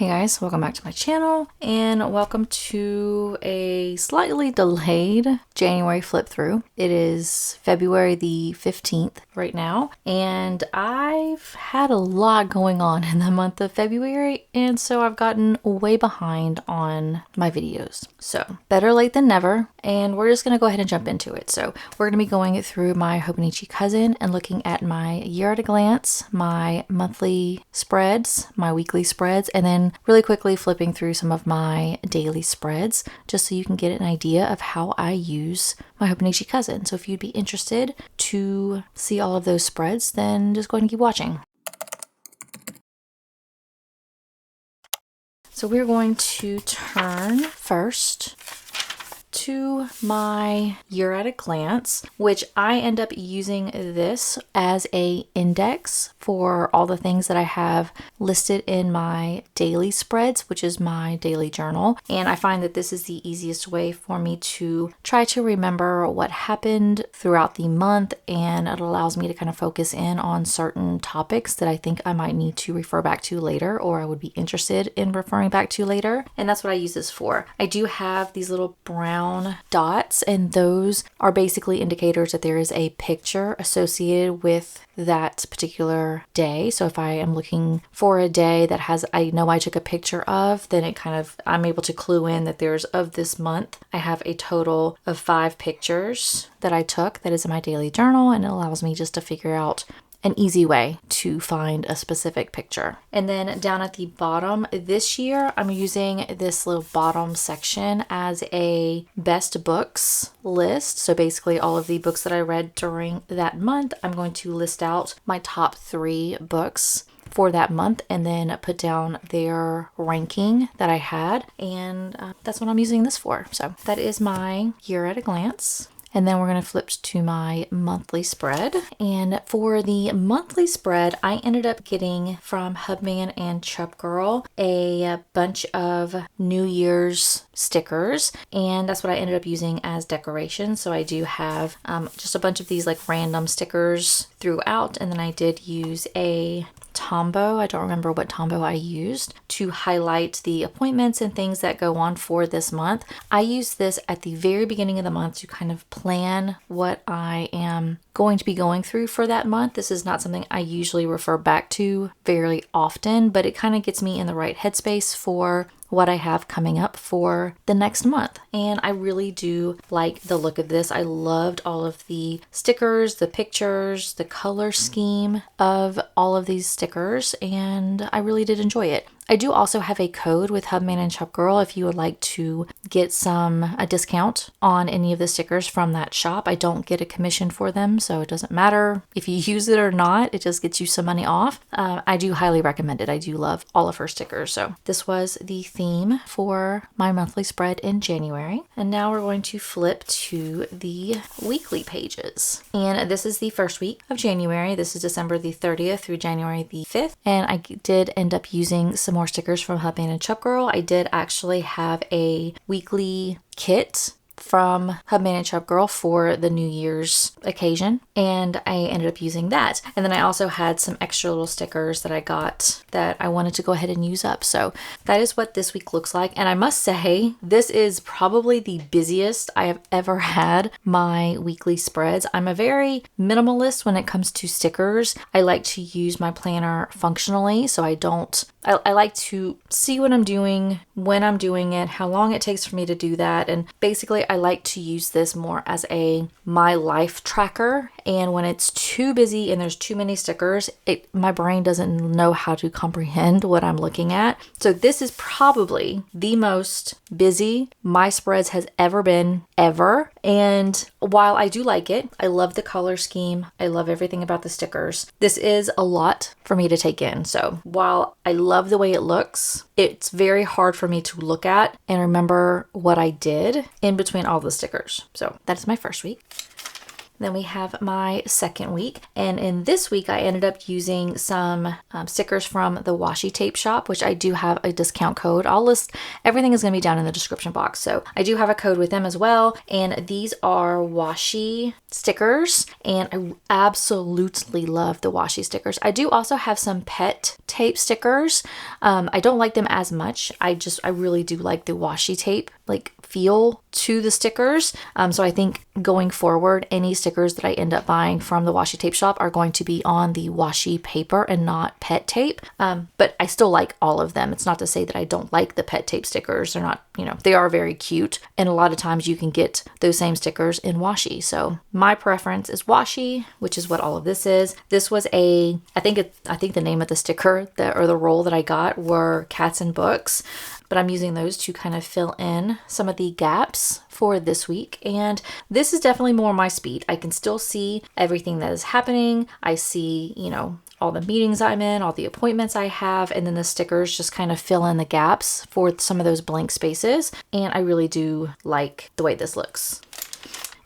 Hey guys, welcome back to my channel and welcome to a slightly delayed January flip through. It is February the 15th right now, and I've had a lot going on in the month of February, and so I've gotten way behind on my videos. So better late than never, and we're just going to go ahead and jump into it. So we're going to be going through my Hobonichi cousin and looking at my year at a glance, my monthly spreads, my weekly spreads, and then really quickly flipping through some of my daily spreads just so you can get an idea of how I use my Hobonichi cousin. So if you'd be interested to see all of those spreads, then just go ahead and keep watching. So we're going to turn first to my year at a glance, which I end up using this as a index for all the things that I have listed in my daily spreads, which is my daily journal. And I find that this is the easiest way for me to try to remember what happened throughout the month, and it allows me to kind of focus in on certain topics that I think I might need to refer back to later, or I would be interested in referring back to later. And that's what I use this for. I do have these little brown dots, and those are basically indicators that there is a picture associated with that particular day. So if I am looking for a day that I know I took a picture of, then I'm able to clue in that there's of this month. I have a total of 5 pictures that I took that is in my daily journal, and it allows me just to figure out an easy way to find a specific picture. And then down at the bottom, this year I'm using this little bottom section as a best books list. So basically all of the books that I read during that month, I'm going to list out my top 3 books for that month and then put down their ranking that I had. And that's what I'm using this for. So that is my year at a glance. And then we're going to flip to my monthly spread. And for the monthly spread, I ended up getting from Hubman and Chub Girl a bunch of New Year's stickers, and that's what I ended up using as decoration. So I do have just a bunch of these like random stickers throughout, and then I did use a Tombow. I don't remember what Tombow I used to highlight the appointments and things that go on for this month. I use this at the very beginning of the month to kind of plan what I am going to be going through for that month. This is not something I usually refer back to very often, but it kind of gets me in the right headspace for what I have coming up for the next month. And I really do like the look of this. I loved all of the stickers, the pictures, the color scheme of all of these stickers, and I really did enjoy it. I do also have a code with Hubman and Chub Girl if you would like to get a discount on any of the stickers from that shop. I don't get a commission for them, so it doesn't matter if you use it or not. It just gets you some money off. I do highly recommend it. I do love all of her stickers. So this was the theme for my monthly spread in January. And now we're going to flip to the weekly pages. And this is the first week of January. This is December the 30th through January the 5th. And I did end up using some more stickers from Hubman and Chub Girl. I did actually have a weekly kit from Hubman and Chub Girl for the New Year's occasion, and I ended up using that. And then I also had some extra little stickers that I got that I wanted to go ahead and use up. So that is what this week looks like. And I must say, this is probably the busiest I have ever had my weekly spreads. I'm a very minimalist when it comes to stickers. I like to use my planner functionally, so I like to see what I'm doing, when I'm doing it, how long it takes for me to do that. And basically I like to use this more as my life tracker. And when it's too busy and there's too many stickers, my brain doesn't know how to comprehend what I'm looking at. So this is probably the most busy my spreads has ever been, ever. And while I do like it, I love the color scheme, I love everything about the stickers, this is a lot for me to take in. So while I love the way it looks, it's very hard for me to look at and remember what I did in between all the stickers. So that's my first week. Then we have my second week. And in this week, I ended up using some stickers from the washi tape shop, which I do have a discount code. I'll list, everything is going to be down in the description box. So I do have a code with them as well. And these are washi stickers. And I absolutely love the washi stickers. I do also have some pet tape stickers. I don't like them as much. I really do like the washi tape like feel to the stickers. So I think going forward, any stickers that I end up buying from the washi tape shop are going to be on the washi paper and not pet tape. But I still like all of them. It's not to say that I don't like the pet tape stickers. They're not, they are very cute. And a lot of times you can get those same stickers in washi. So my preference is washi, which is what all of this is. This was I think the name of the sticker or the roll that I got were cats and books. But I'm using those to kind of fill in some of the gaps for this week. And this is definitely more my speed. I can still see everything that is happening. I see, all the meetings I'm in, all the appointments I have, and then the stickers just kind of fill in the gaps for some of those blank spaces. And I really do like the way this looks.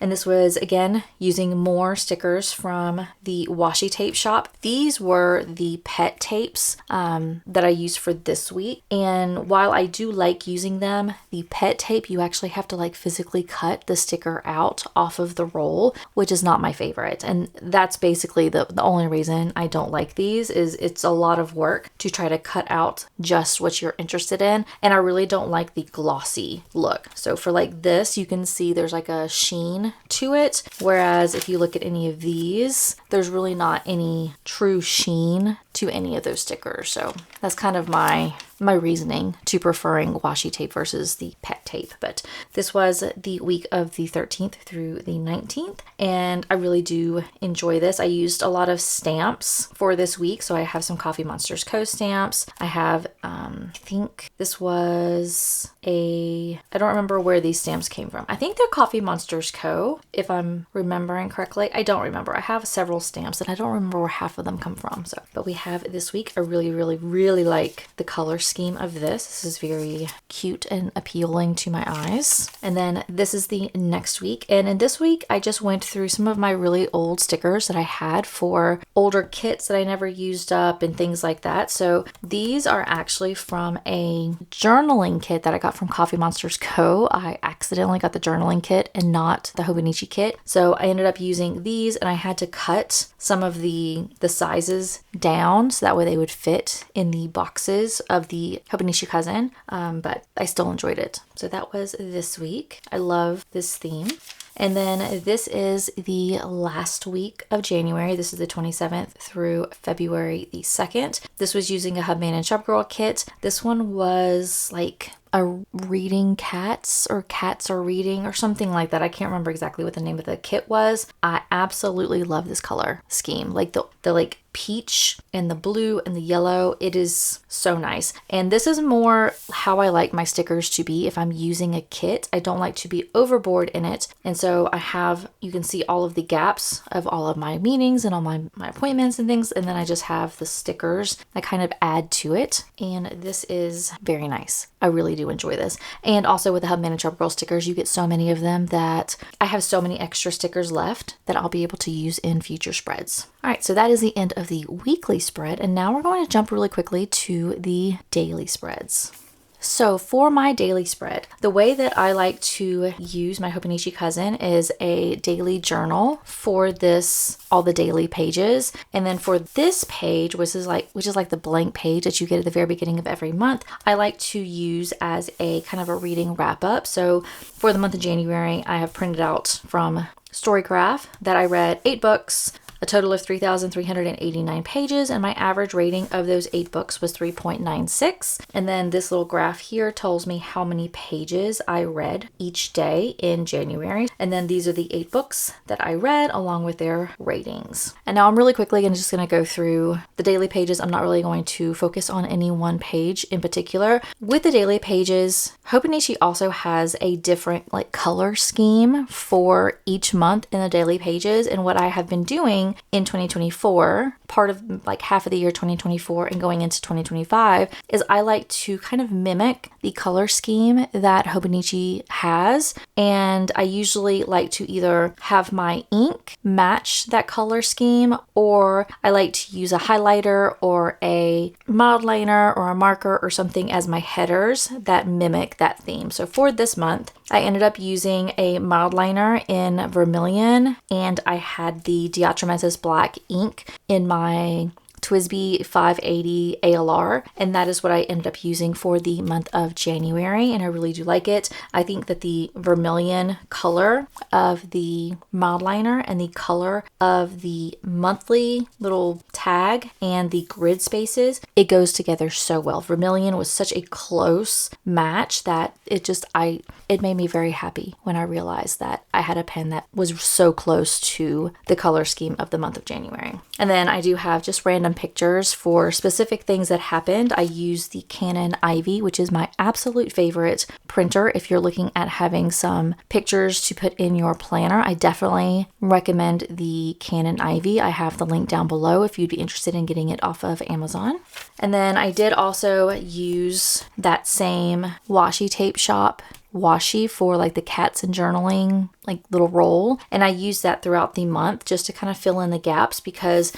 And this was, again, using more stickers from the washi tape shop. These were the pet tapes that I used for this week. And while I do like using them, the pet tape, you actually have to like physically cut the sticker out off of the roll, which is not my favorite. And that's basically the only reason I don't like these is it's a lot of work to try to cut out just what you're interested in. And I really don't like the glossy look. So for like this, you can see there's like a sheen to it, whereas if you look at any of these, there's really not any true sheen to any of those stickers. So that's kind of my reasoning to preferring washi tape versus the pet tape. But this was the week of the 13th through the 19th, and I really do enjoy this. I used a lot of stamps for this week, so I have some Coffee Monsters Co. stamps. I have, I think this was I don't remember where these stamps came from. I think they're Coffee Monsters Co., if I'm remembering correctly. I don't remember. I have several stamps, and I don't remember where half of them come from. So, but we have this week. I really, really, really like the color scheme of this. This is very cute and appealing to my eyes. And then this is the next week. And in this week, I just went through some of my really old stickers that I had for older kits that I never used up and things like that. So these are actually from a journaling kit that I got from Coffee Monsters Co. I accidentally got the journaling kit and not the Hobonichi kit. So I ended up using these, and I had to cut some of the sizes down so that way they would fit in the boxes of the Hobonichi Cousin, but I still enjoyed it. So that was this week. I love this theme. And then this is the last week of January. This is the 27th through February the 2nd. This was using a Hubman and Shopgirl kit. This one was like a reading cats or cats are reading or something like that. I can't remember exactly what the name of the kit was. I absolutely love this color scheme. Like the like peach and the blue and the yellow. It is so nice. And this is more how I like my stickers to be if I'm using a kit. I don't like to be overboard in it. And so I have, you can see all of the gaps of all of my meetings and all my appointments and things. And then I just have the stickers that kind of add to it. And this is very nice. I really do enjoy this. And also with the Hubman and Shopgirl stickers, you get so many of them that I have so many extra stickers left that I'll be able to use in future spreads. All right, so that is the end of the weekly spread. And now we're going to jump really quickly to the daily spreads. So for my daily spread, the way that I like to use my Hobonichi Cousin is a daily journal for this, all the daily pages. And then for this page, which is like the blank page that you get at the very beginning of every month, I like to use as a kind of a reading wrap up. So for the month of January, I have printed out from Storygraph that I read 8 books, a total of 3,389 pages, and my average rating of those 8 books was 3.96. And then this little graph here tells me how many pages I read each day in January. And then these are the 8 books that I read along with their ratings. And now I'm really quickly just going to go through the daily pages. I'm not really going to focus on any one page in particular. With the daily pages, Hobonichi also has a different like color scheme for each month in the daily pages. And what I have been doing doing in 2024, part of like half of the year 2024 and going into 2025, is I like to kind of mimic the color scheme that Hobonichi has. And I usually like to either have my ink match that color scheme, or I like to use a highlighter or a mild liner or a marker or something as my headers that mimic that theme. So for this month, I ended up using a mild liner in Vermilion, and I had the Diatramentis black ink in my TWSBI 580 ALR, and that is what I ended up using for the month of January, and I really do like it. I think that the vermilion color of the mild liner and the color of the monthly little tag and the grid spaces, it goes together so well. Vermilion was such a close match that it made me very happy when I realized that I had a pen that was so close to the color scheme of the month of January. And then I do have just random pictures for specific things that happened. I use the Canon Ivy, which is my absolute favorite printer. If you're looking at having some pictures to put in your planner, I definitely recommend the Canon Ivy. I have the link down below if you'd be interested in getting it off of Amazon. And then I did also use that same washi tape shop washi for like the cats and journaling like little roll, and I use that throughout the month just to kind of fill in the gaps, because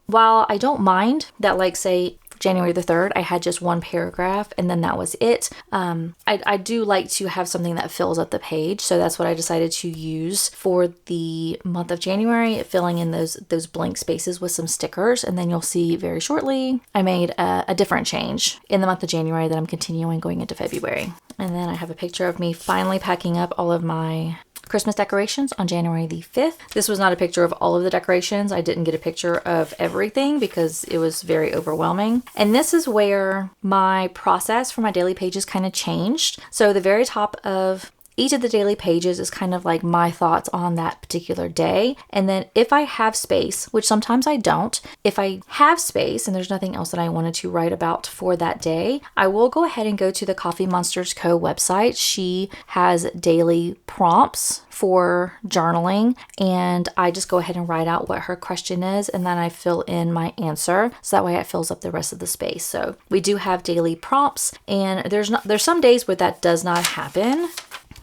while I don't mind that, like say January the 3rd, I had just one paragraph and then that was it. I do like to have something that fills up the page. So that's what I decided to use for the month of January, filling in those blank spaces with some stickers. And then you'll see very shortly, I made a different change in the month of January that I'm continuing going into February. And then I have a picture of me finally packing up all of my Christmas decorations on January the 5th. This was not a picture of all of the decorations. I didn't get a picture of everything because it was very overwhelming. And this is where my process for my daily pages kind of changed. So the very top of each of the daily pages is kind of like my thoughts on that particular day. And then if I have space, which sometimes I don't, if I have space and there's nothing else that I wanted to write about for that day, I will go ahead and go to the Coffee Monsters Co. website. She has daily prompts for journaling, and I just go ahead and write out what her question is, and then I fill in my answer, so that way it fills up the rest of the space. So we do have daily prompts, and there's some days where that does not happen.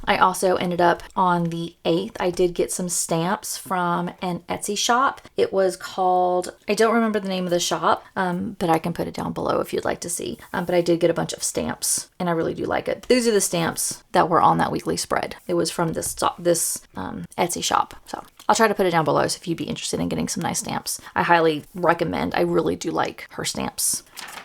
I also ended up on the 8th, I did get some stamps from an Etsy shop. It was called, I don't remember the name of the shop, but I can put it down below if you'd like to see. But I did get a bunch of stamps and I really do like it. These are the stamps that were on that weekly spread. It was from this Etsy shop. So I'll try to put it down below, so if you'd be interested in getting some nice stamps, I highly recommend. I really do like her stamps.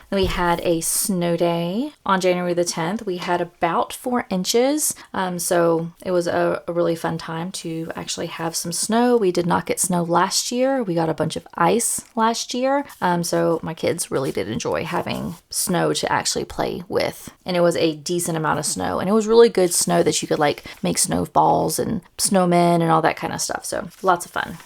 Then we had a snow day on January the 10th. We had about 4 inches. So it was a really fun time to actually have some snow. We did not get snow last year. We got a bunch of ice last year. So my kids really did enjoy having snow to actually play with. And it was a decent amount of snow. And it was really good snow that you could like make snowballs and snowmen and all that kind of stuff. So lots of fun.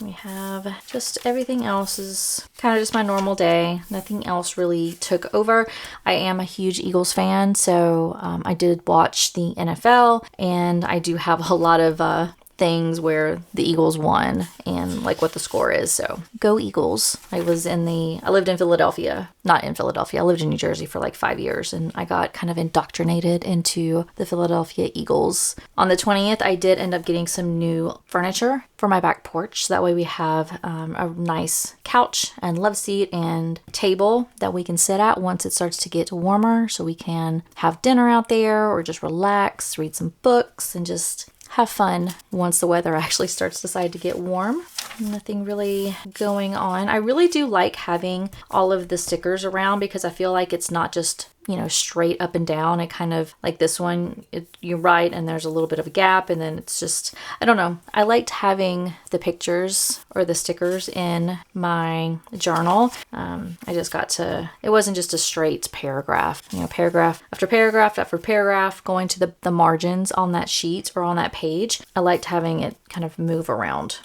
We have just everything else is kind of just my normal day. Nothing else really took over. I am a huge Eagles fan, so I did watch the NFL, and I do have a lot of things where the Eagles won and like what the score is. So go Eagles. I lived in Philadelphia, not in Philadelphia. I lived in New Jersey for like 5 years, and I got kind of indoctrinated into the Philadelphia Eagles. On the 20th, I did end up getting some new furniture for my back porch. So that way we have a nice couch and love seat and table that we can sit at once it starts to get warmer, so we can have dinner out there or just relax, read some books, and just have fun once the weather actually starts to decide to get warm. Nothing really going on. I really do like having all of the stickers around because I feel like it's not just, straight up and down. It kind of like this one, you write and there's a little bit of a gap, and then it's just, I don't know. I liked having the pictures or the stickers in my journal. It wasn't just a straight paragraph, paragraph after paragraph after paragraph going to the margins on that sheet or on that page. I liked having it kind of move around.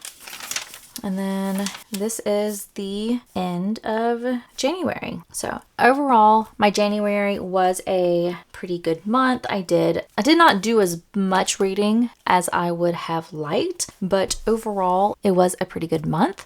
And then this is the end of January. So overall, my January was a pretty good month. I did not do as much reading as I would have liked, but overall it was a pretty good month.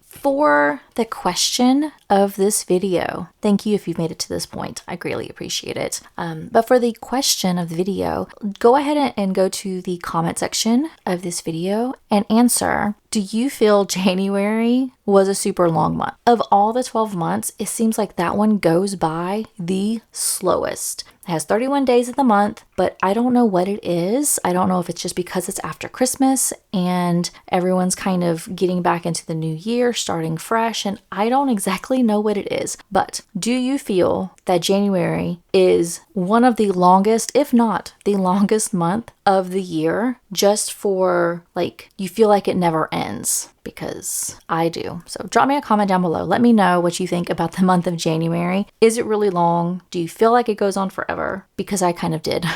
For the question of this video, thank you if you've made it to this point. I greatly appreciate it. But for the question of the video, go ahead and go to the comment section of this video and answer, do you feel January was a super long month? Of all the 12 months, it seems like that one goes by the slowest. It has 31 days of the month, but I don't know what it is. I don't know if it's just because it's after Christmas and everyone's kind of getting back into the new year, starting fresh, and I don't exactly know what it is. But do you feel that January is one of the longest, if not the longest month of the year, just for like, you feel like it never ends? Because I do. So drop me a comment down below. Let me know what you think about the month of January. Is it really long? Do you feel like it goes on forever? Because I kind of did.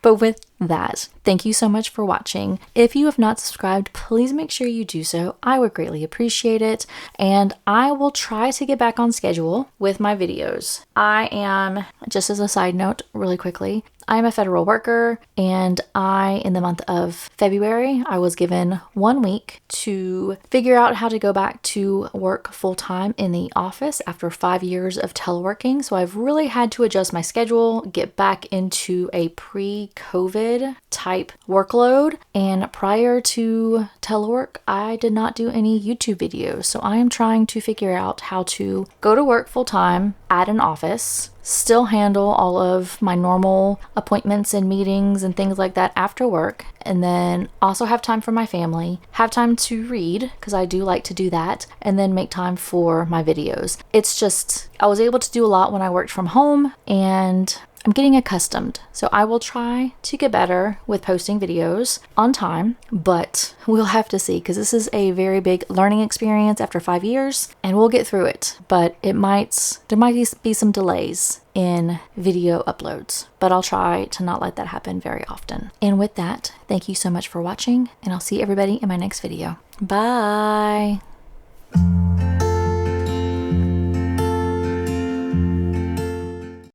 But with that, thank you so much for watching. If you have not subscribed, please make sure you do so. I would greatly appreciate it. And I will try to get back on schedule with my videos. I am, just as a side note, really quickly, I'm a federal worker, and in the month of February, I was given 1 week to figure out how to go back to work full-time in the office after 5 years of teleworking. So I've really had to adjust my schedule, get back into a pre-COVID type workload. And prior to telework, I did not do any YouTube videos. So I am trying to figure out how to go to work full-time at an office, still handle all of my normal appointments and meetings and things like that after work, and then also have time for my family, have time to read, because I do like to do that, and then make time for my videos. It's just, I was able to do a lot when I worked from home, and I'm getting accustomed. So I will try to get better with posting videos on time, but we'll have to see, because this is a very big learning experience after 5 years, and we'll get through it. But there might be some delays in video uploads, but I'll try to not let that happen very often. And with that, thank you so much for watching, and I'll see everybody in my next video. Bye.